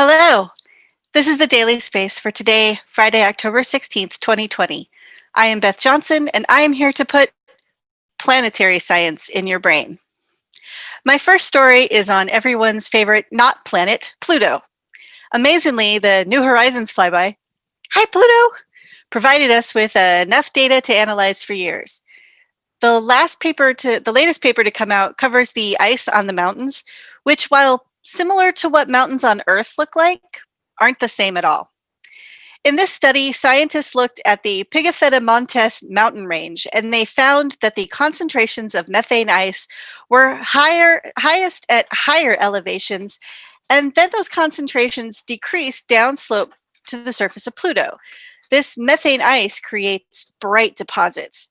Hello, this is the Daily Space for today, Friday, October 16th, 2020. I am Beth Johnson, and I am here to put planetary science in your brain. My first story is on everyone's favorite not planet, Pluto. Amazingly, the New Horizons flyby, hi Pluto, provided us with enough data to analyze for years. The latest paper to come out covers the ice on the mountains, which, while similar to what mountains on Earth look like, aren't the same at all. In this study, scientists looked at the Pigafetta-Montes mountain range, and they found that the concentrations of methane ice were highest at higher elevations, and then those concentrations decreased downslope to the surface of Pluto. This methane ice creates bright deposits.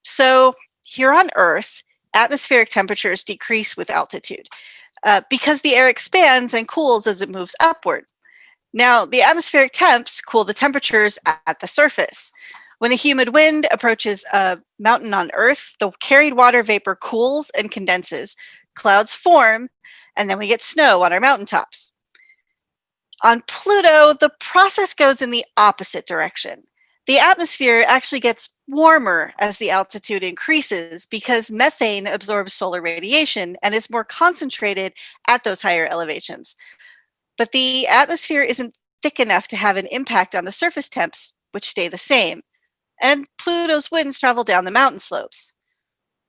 So here on Earth, atmospheric temperatures decrease with altitude because the air expands and cools as it moves upward. Now, the atmospheric temps cool the temperatures at the surface. When a humid wind approaches a mountain on Earth, the carried water vapor cools and condenses, clouds form, and then we get snow on our mountaintops. On Pluto, the process goes in the opposite direction. The atmosphere actually gets warmer as the altitude increases because methane absorbs solar radiation and is more concentrated at those higher elevations. But the atmosphere isn't thick enough to have an impact on the surface temps, which stay the same, and Pluto's winds travel down the mountain slopes.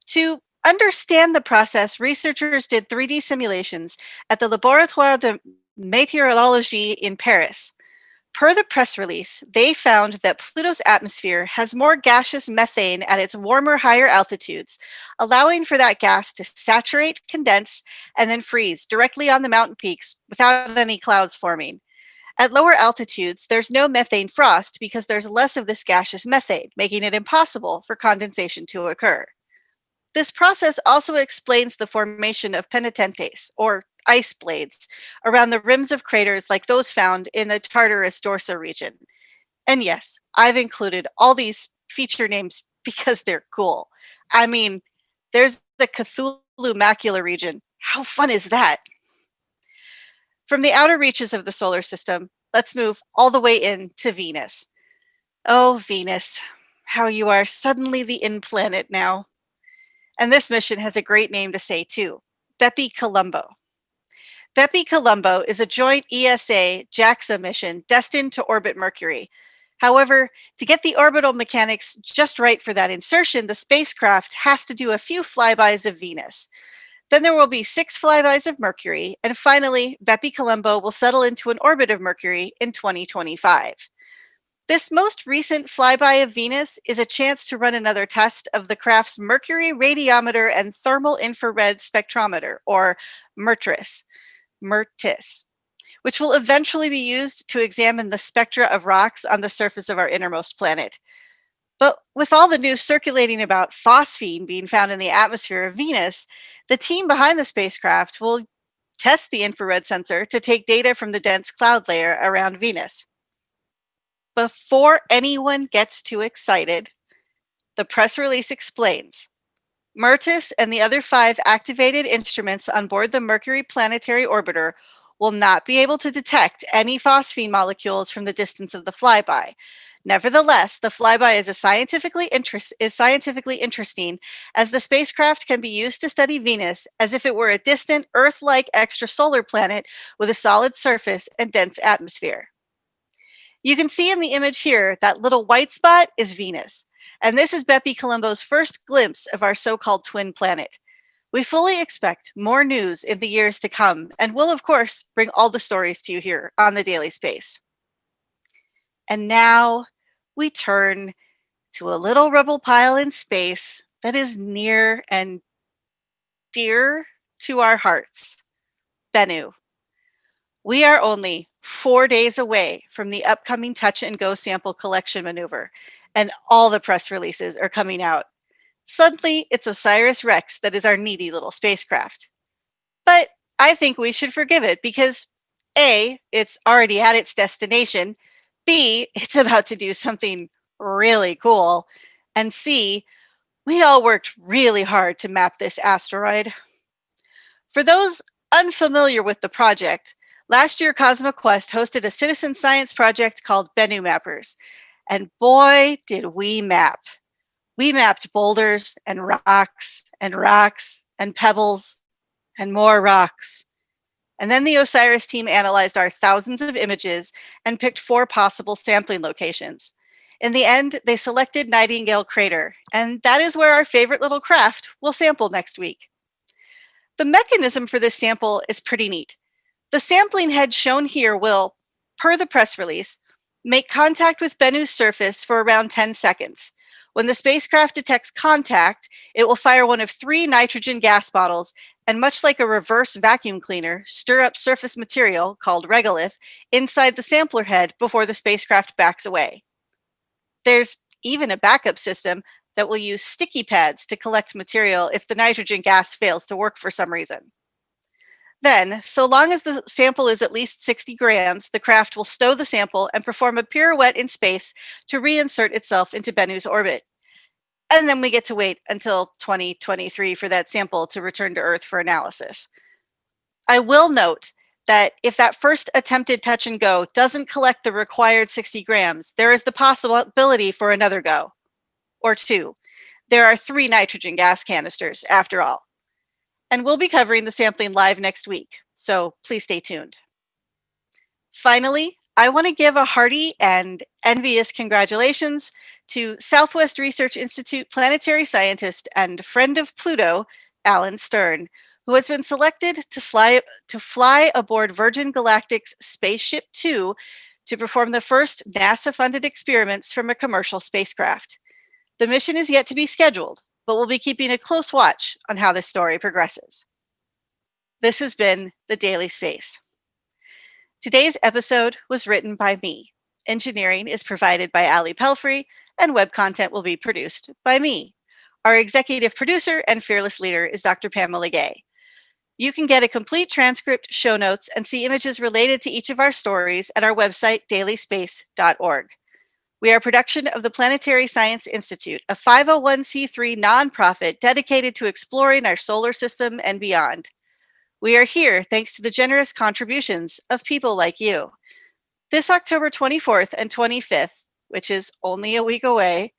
To understand the process, researchers did 3D simulations at the Laboratoire de Météorologie in Paris. Per the press release, they found that Pluto's atmosphere has more gaseous methane at its warmer, higher altitudes, allowing for that gas to saturate, condense, and then freeze directly on the mountain peaks without any clouds forming. At lower altitudes, there's no methane frost because there's less of this gaseous methane, making it impossible for condensation to occur. This process also explains the formation of penitentes, or ice blades, around the rims of craters like those found in the Tartarus Dorsa region. And yes, I've included all these feature names because they're cool. I mean, there's the Cthulhu Macula region. How fun is that? From the outer reaches of the solar system, let's move all the way in to Venus. Oh, Venus, how you are suddenly the in-planet now. And this mission has a great name to say too, BepiColombo. BepiColombo is a joint ESA-JAXA mission destined to orbit Mercury. However, to get the orbital mechanics just right for that insertion, the spacecraft has to do a few flybys of Venus. Then there will be 6 flybys of Mercury, and finally, BepiColombo will settle into an orbit of Mercury in 2025. This most recent flyby of Venus is a chance to run another test of the craft's Mercury Radiometer and Thermal Infrared Spectrometer, or MERTIS, which will eventually be used to examine the spectra of rocks on the surface of our innermost planet. But with all the news circulating about phosphine being found in the atmosphere of Venus, the team behind the spacecraft will test the infrared sensor to take data from the dense cloud layer around Venus. Before anyone gets too excited, the press release explains, MERTIS and the other 5 activated instruments on board the Mercury Planetary Orbiter will not be able to detect any phosphine molecules from the distance of the flyby. Nevertheless, the flyby is scientifically interesting as the spacecraft can be used to study Venus as if it were a distant Earth-like extrasolar planet with a solid surface and dense atmosphere. You can see in the image here that little white spot is Venus, and this is BepiColombo's first glimpse of our so-called twin planet. We fully expect more news in the years to come, and will of course bring all the stories to you here on the Daily Space. And now we turn to a little rubble pile in space that is near and dear to our hearts, Bennu. We are only 4 days away from the upcoming touch and go sample collection maneuver, and all the press releases are coming out. Suddenly, it's Osiris-Rex that is our needy little spacecraft. But I think we should forgive it because A, it's already at its destination, B, it's about to do something really cool, and C, we all worked really hard to map this asteroid. For those unfamiliar with the project, Last year, CosmoQuest hosted a citizen science project called Bennu Mappers, and boy, did we map. We mapped boulders and rocks and rocks and pebbles and more rocks. And then the Osiris team analyzed our thousands of images and picked 4 possible sampling locations. In the end, they selected Nightingale Crater, and that is where our favorite little craft will sample next week. The mechanism for this sample is pretty neat. The sampling head shown here will, per the press release, make contact with Bennu's surface for around 10 seconds. When the spacecraft detects contact, it will fire one of 3 nitrogen gas bottles and, much like a reverse vacuum cleaner, stir up surface material, called regolith, inside the sampler head before the spacecraft backs away. There's even a backup system that will use sticky pads to collect material if the nitrogen gas fails to work for some reason. Then, so long as the sample is at least 60 grams, the craft will stow the sample and perform a pirouette in space to reinsert itself into Bennu's orbit. And then we get to wait until 2023 for that sample to return to Earth for analysis. I will note that if that first attempted touch and go doesn't collect the required 60 grams, there is the possibility for another go, or 2. There are 3 nitrogen gas canisters, after all. And we'll be covering the sampling live next week, so please stay tuned. Finally, I want to give a hearty and envious congratulations to Southwest Research Institute planetary scientist and friend of Pluto, Alan Stern, who has been selected to fly aboard Virgin Galactic's Spaceship Two to perform the first NASA-funded experiments from a commercial spacecraft. The mission is yet to be scheduled, but we'll be keeping a close watch on how this story progresses. This has been The Daily Space. Today's episode was written by me. Engineering is provided by Ali Pelfrey, and web content will be produced by me. Our executive producer and fearless leader is Dr. Pamela Gay. You can get a complete transcript, show notes, and see images related to each of our stories at our website, dailyspace.org. We are a production of the Planetary Science Institute, a 501c3 nonprofit dedicated to exploring our solar system and beyond. We are here thanks to the generous contributions of people like you. This October 24th and 25th, which is only a week away,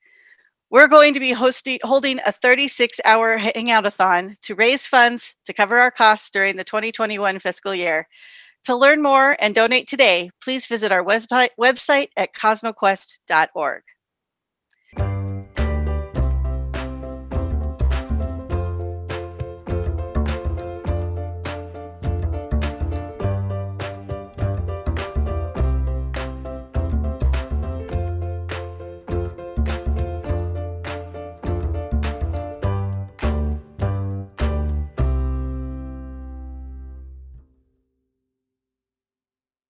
we're going to be holding a 36-hour hangout-a-thon to raise funds to cover our costs during the 2021 fiscal year. To learn more and donate today, please visit our website at cosmoquest.org.